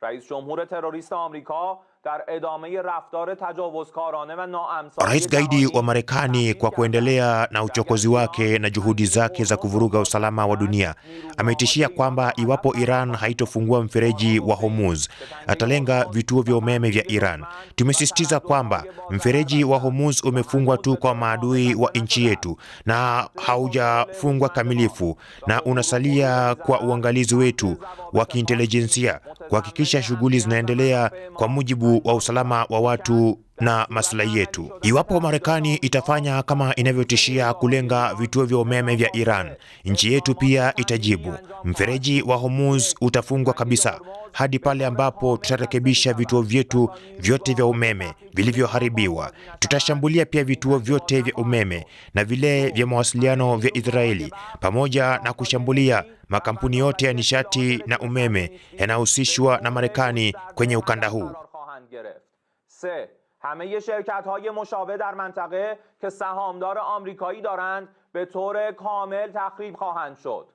رئیس جمهور تروریست آمریکا در ادامه رفتار تجاوزکارانه و ناامثال Rais gaidi wa Marekani kwa kuendelea na uchokozi wake na juhudi zake za kuvuruga usalama wa dunia ametishia kwamba iwapo Iran haitofungua mfereji wa Hormuz atalenga vituo vya umeme vya Iran. Tumesisitiza kwamba mfereji wa Hormuz umefungwa tu kwa maadui wa nchi yetu na haujafungwa kamilifu, na unasalia kwa uangalizi wetu wa kiintelijensia kuhakikisha shughuli zinaendelea kwa mujibu wa usalama wa watu na maslahi yetu. Iwapo Marekani itafanya kama inavyotishia kulenga vituo vya umeme vya Iran, nchi yetu pia itajibu. Mfereji wa Hormuz utafungwa kabisa hadi pale ambapo tutarekebisha vituo vyetu vyote vya umeme vilivyoharibiwa. Tutashambulia pia vituo vyote vya umeme na vile vya mawasiliano vya Israeli, pamoja na kushambulia makampuni yote ya nishati na umeme yanayohusishwa na Marekani kwenye ukanda huu. همه شرکت‌های مشابه در منطقه که سهامدار آمریکایی دارند به طور کامل تخریب خواهند شد.